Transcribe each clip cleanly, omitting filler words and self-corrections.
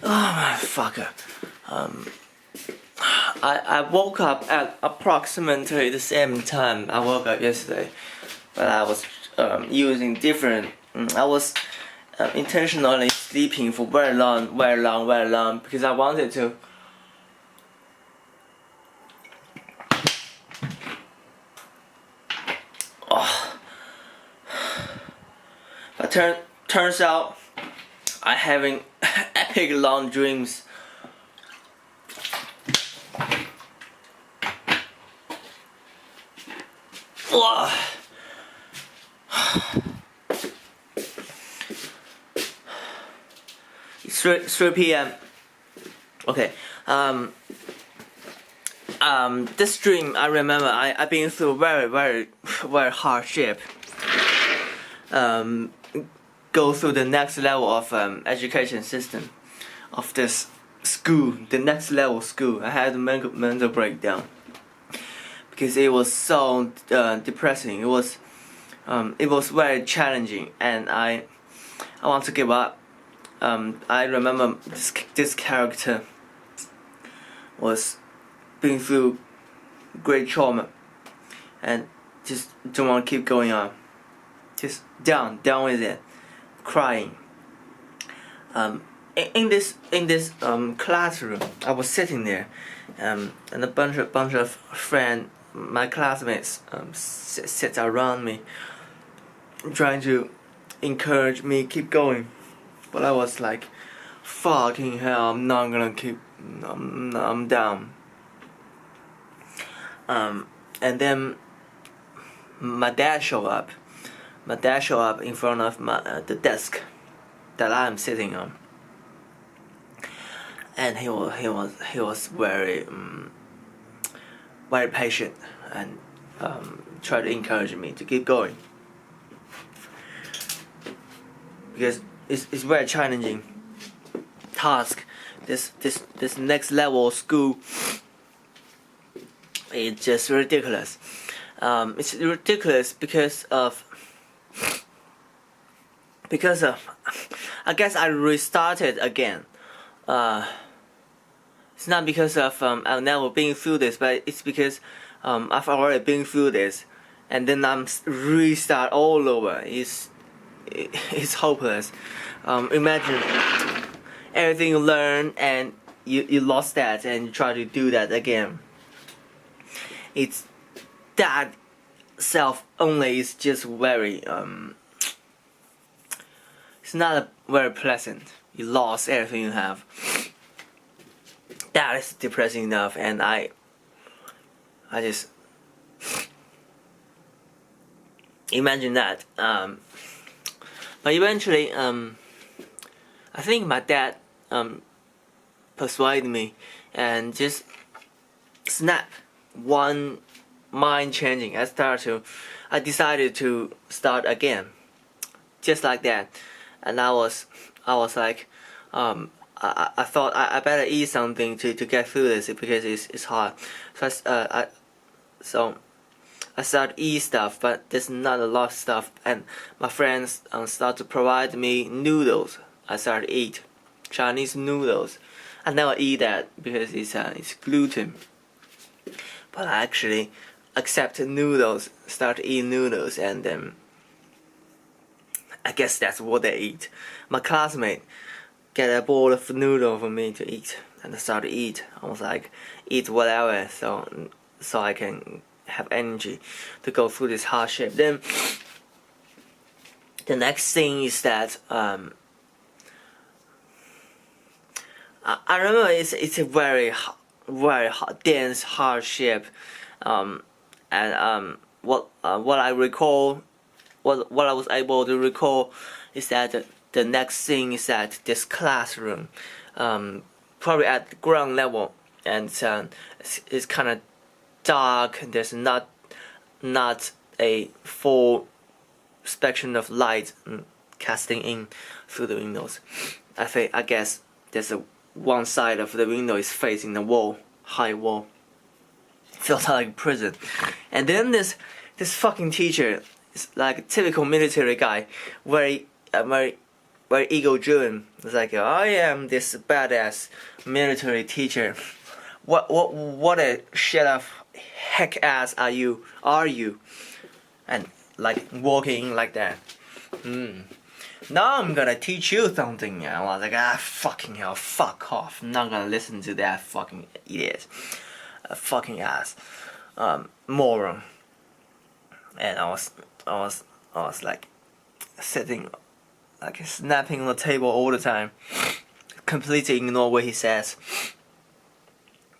Oh my fucker. I woke up at approximately the same time I woke up yesterday, but I was using different. I was intentionally sleeping for very long because I wanted to. Oh. But turns out I having epic long dreams. It's 3 p.m. Okay. This dream I remember I've been through very hardship. Go through the next level of education system of this school, the next level school. I had a mental breakdown because it was so depressing. It was very challenging, and I want to give up. I remember this character was being through great trauma, and just don't want to keep going on. Just down with it, crying. In this classroom, I was sitting there, and a bunch of friends, my classmates, sit around me, trying to encourage me keep going. But I was like, fucking hell, I'm not gonna keep. I'm down. And then my dad showed up. My dad showed up in front of the desk that I'm sitting on, and he was very patient and tried to encourage me to keep going because it's very challenging task. This next level school is just ridiculous. It's ridiculous because of I guess I restarted again. It's not because of I've never been through this, but it's because I've already been through this, and then I'm restart all over. It's hopeless. Imagine everything you learned and you lost that, and you try to do that again. It's that self only is just very it's not very pleasant. You lost everything you have. That is depressing enough, and I just imagine that. But eventually, I think my dad persuaded me, and just snap one mind changing. I decided to start again, just like that. And I was like, I thought I better eat something to get through this because it's hard. So I started eat stuff, but there's not a lot of stuff. And my friends start to provide me noodles. I started to eat Chinese noodles. I never eat that because it's gluten. But I actually accepted noodles, started eating noodles, and then I guess that's what they eat. My classmate get a bowl of noodle for me to eat, and I started to eat. I was like, eat whatever, so I can have energy to go through this hardship. Then the next thing is that I remember it's a very dense hardship, and what I recall. What I was able to recall is that the next thing is that this classroom, probably at the ground level, and it's kind of dark. There's not a full spectrum of light casting in through the windows. I guess there's one side of the window is facing the wall, high wall. Feels like a prison. And then this fucking teacher. It's like a typical military guy, very very ego-driven. It's like, I am this badass military teacher. What a shit of heck ass are you? And like walking like that. Now I'm gonna teach you something. And I was like, fucking hell, fuck off. I'm not gonna listen to that fucking idiot. Fucking ass. Moron. And I was like sitting, like snapping on the table all the time. Completely ignore what he says.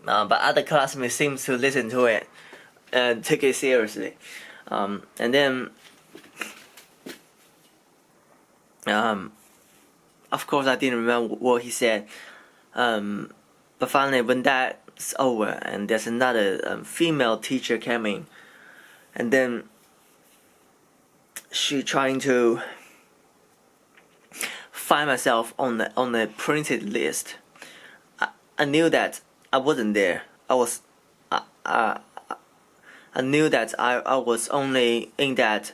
But other classmates seem to listen to it and take it seriously. And then of course I didn't remember what he said. But finally when that's over and there's another female teacher came in, and then she trying to find myself on the printed list. I knew that I wasn't there. I knew that I was only in that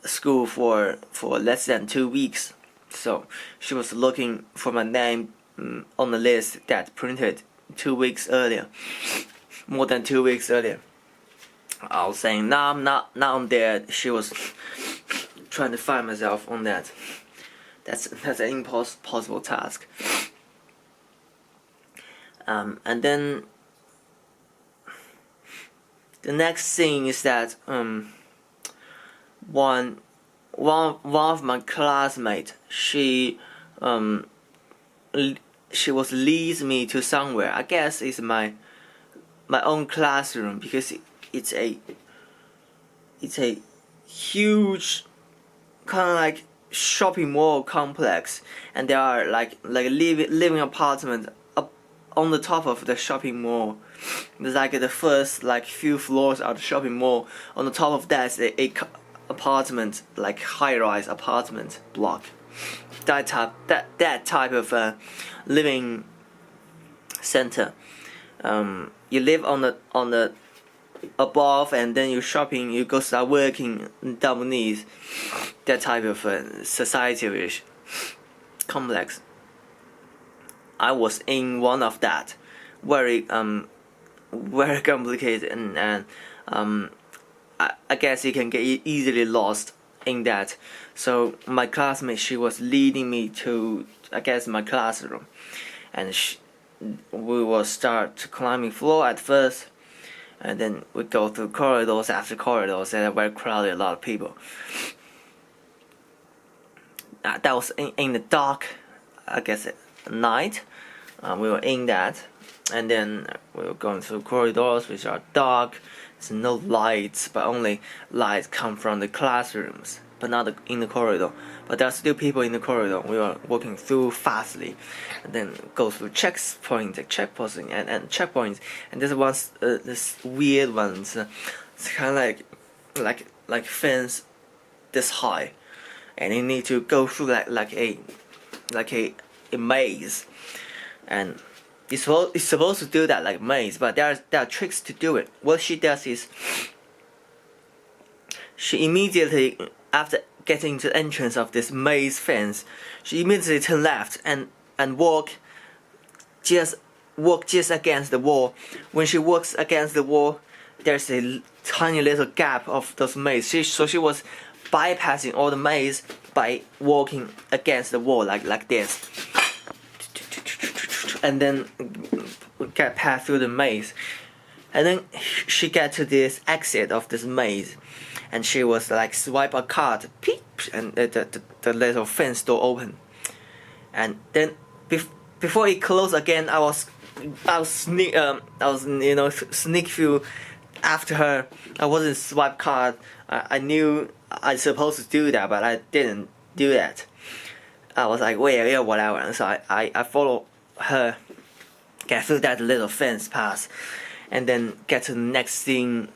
school for less than 2 weeks. So she was looking for my name on the list that printed 2 weeks earlier, more than 2 weeks earlier. I was saying, no, I'm not on there. She was trying to find myself on that. That's an impossible task. And then the next thing is that one of my classmates, she was leads me to somewhere. I guess it's my own classroom, because it's a huge kind of like shopping mall complex, and there are like living apartments up on the top of the shopping mall. There's like the first like few floors of the shopping mall. On the top of that is a apartment, like high-rise apartment block. That type of living center. You live on the above, and then you shopping, you go start working down beneath. That type of society-ish complex. I was in one of that, very complicated, and I guess you can get easily lost in that. So my classmate, she was leading me to, I guess, my classroom, and we will start climbing floor at first, and then we go through corridors after corridors, and very crowded, a lot of people. That was in the dark, I guess, night. We were in that, and then we were going through corridors which are dark. There's no lights, but only lights come from the classrooms, but not in the corridor. But there are still people in the corridor. We were walking through fastly, and then go through checkpoints, and checkpoints. And there's one, this weird ones. It's kind of like fence this high, and you need to go through like a maze, and it's supposed to do that like maze, but there are tricks to do it. What she does is, she immediately, after getting to the entrance of this maze fence, she immediately turn left and walk just against the wall. When she walks against the wall, there's a tiny little gap of those maze. So she was bypassing all the maze by walking against the wall like this, and then get past through the maze. And then she get to this exit of this maze, and she was like swipe a card, peep, and the little fence door open. And then before it closed again, I was sneak through after her. I wasn't swipe card. I knew I supposed to do that, but I didn't do that. I was like, wait, yeah, whatever. And so I follow her, get through that little fence pass, and then get to the next thing.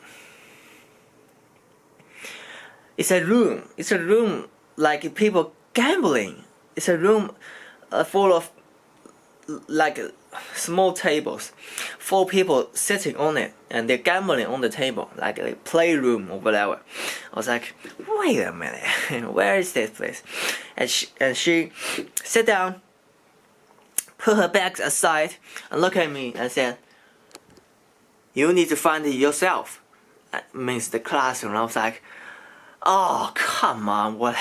It's a room like people gambling. It's a room full of like small tables, 4 people sitting on it, and they're gambling on the table, like a playroom or whatever. I was like, wait a minute, where is this place? And she sat down, put her bags aside, and looked at me and said, you need to find it yourself. That means the classroom. I was like, oh, come on, what?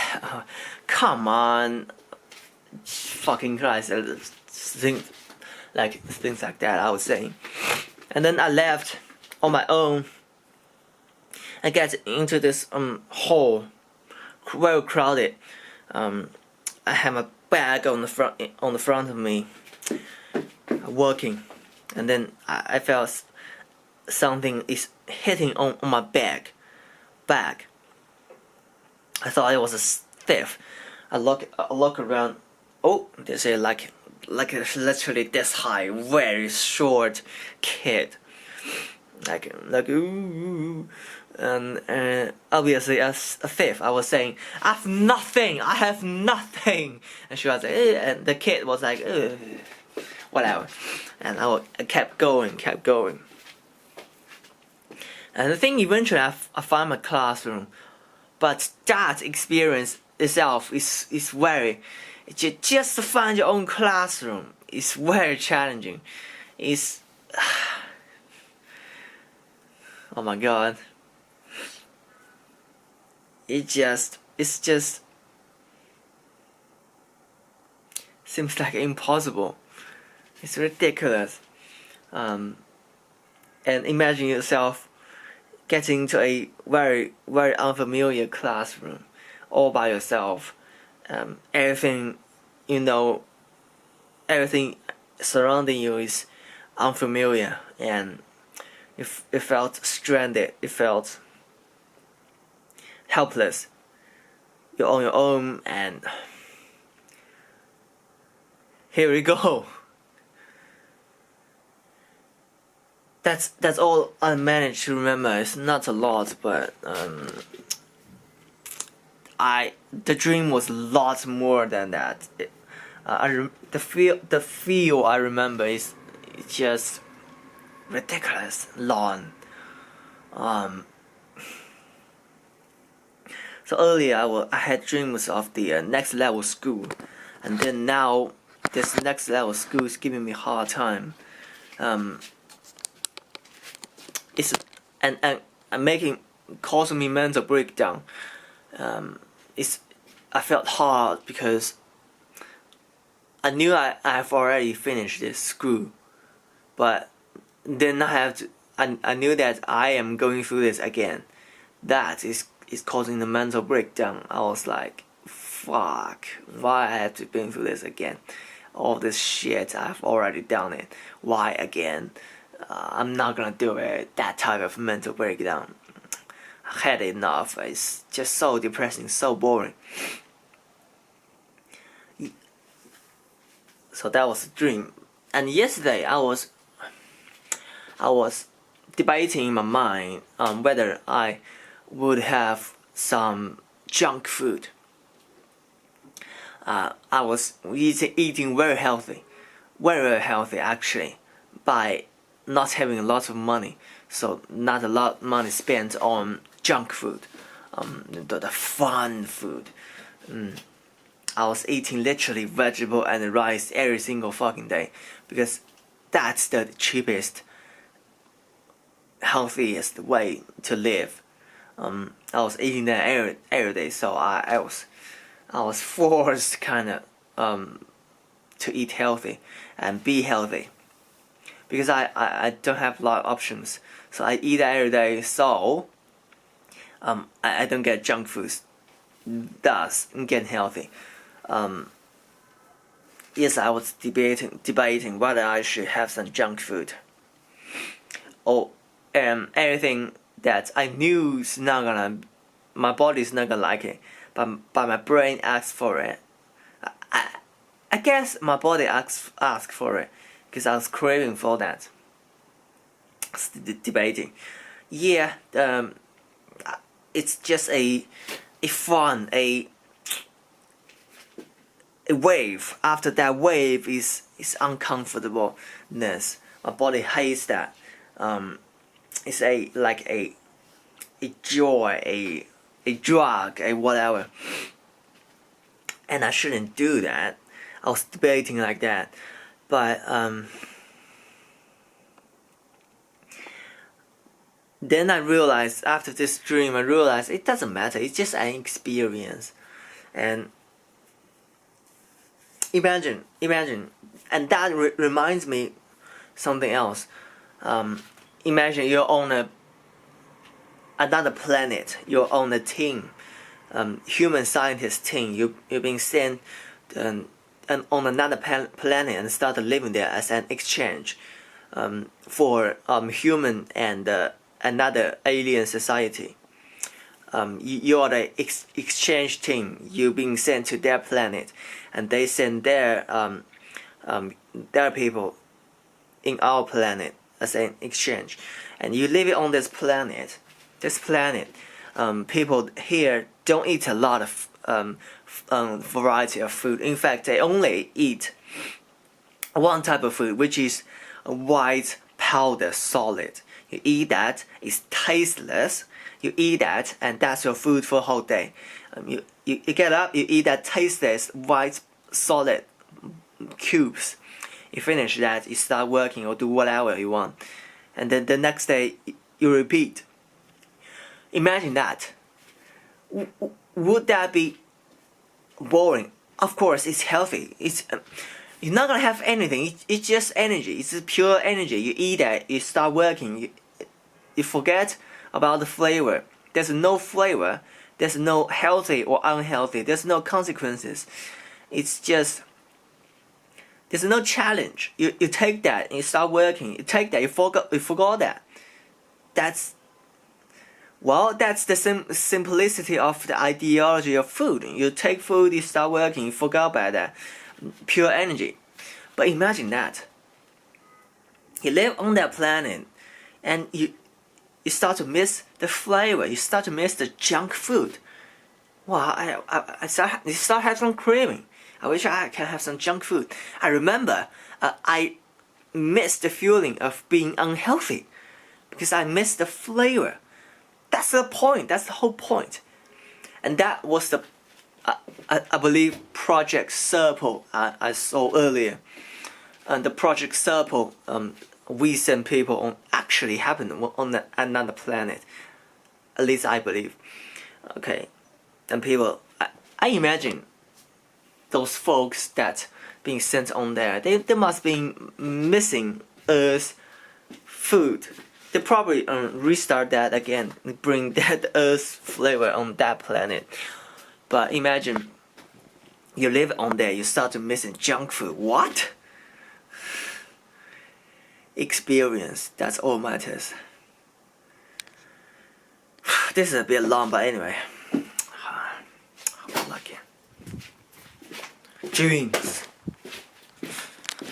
Come on, fucking Christ, things like that. I was saying, and then I left on my own. I get into this hall, very crowded. I have a bag on the front of me, working, and then I felt something is hitting on my bag. I thought it was a thief. I look around. Oh, there's a like literally this high, very short kid. Like ooh, and obviously as a thief, I was saying, I have nothing, and she was like, and the kid was like, whatever, and I kept going, and the thing eventually I found my classroom, but that experience itself is very, just to find your own classroom is very challenging. It's oh my god. It's just seems like impossible. It's ridiculous. And imagine yourself getting to a very, very unfamiliar classroom all by yourself. Everything surrounding you is unfamiliar, and it felt stranded. It felt helpless. You're on your own, and here we go. That's all I managed to remember. It's not a lot, but the dream was a lot more than that. The feel I remember is just ridiculous long. So earlier I had dreams of the next level school, and then now this next level school is giving me a hard time. It's and causing me mental breakdown. I felt hard because I knew I've already finished this school, but then I knew that I am going through this again. That is causing the mental breakdown. I was like, fuck, why I have to go through this again? All this shit, I've already done it. Why again? I'm not gonna do it. That type of mental breakdown. I had enough. It's just so depressing, so boring. So that was a dream. And yesterday I was debating in my mind whether I would have some junk food. I was eating very healthy actually, by not having a lot of money, so not a lot of money spent on junk food, the fun food. I was eating literally vegetable and rice every single fucking day, because that's the cheapest, healthiest way to live. I was eating that every day, so I was forced kind of to eat healthy and be healthy, because I don't have a lot of options. So I eat every day, so I don't get junk foods, thus get healthy. Yes, I was debating whether I should have some junk food, or everything that I knew is not gonna, my body's not gonna like it, but my brain asks for it. I guess my body asked for it because I was craving for that. Debating, yeah. It's just a fun, a wave. After that wave is uncomfortableness. My body hates that. It's like a joy, a drug, a whatever. And I shouldn't do that. I was debating like that, but then I realized, after this dream, I realized it doesn't matter. It's just an experience. And imagine, and that reminds me something else. Imagine you're on another planet. You're on a team, human scientist team. You're being sent and on another planet and start living there as an exchange for human and another alien society. You're the exchange team. You're being sent to their planet, and they send their people in our planet as an exchange. And you live on this planet. People here don't eat a lot of variety of food. In fact, they only eat one type of food, which is a white powder solid. You eat that, it's tasteless. You eat that, and that's your food for a whole day. You get up, you eat that tasteless white solid cubes. You finish that, you start working or do whatever you want, and then the next day you repeat. Imagine that. Would that be boring? Of course, it's healthy. You're not gonna have anything. It's just energy. It's pure energy. You eat that, you start working. You forget about the flavor. There's no flavor. There's no healthy or unhealthy. There's no consequences. It's just, there's no challenge. You take that and you start working. You take that, you forgot that. That's the simplicity of the ideology of food. You take food, you start working, you forget about that. Pure energy. But imagine that. You live on that planet and you start to miss the flavor. You start to miss the junk food. Wow, you start having some craving. I wish I can have some junk food. I remember I missed the feeling of being unhealthy because I missed the flavor. That's the point. That's the whole point. And that was the, I believe, Project Serpal I saw earlier. And the Project Serpal, we send people on, actually happened on another planet. At least I believe. Okay, and people, I imagine those folks that being sent on there, they must be missing Earth's food. They probably restart that again, bring that Earth's flavor on that planet. But imagine you live on there, you start to missing junk food. What? Experience, that's all matters. This is a bit long, but anyway. Lucky. Dreams.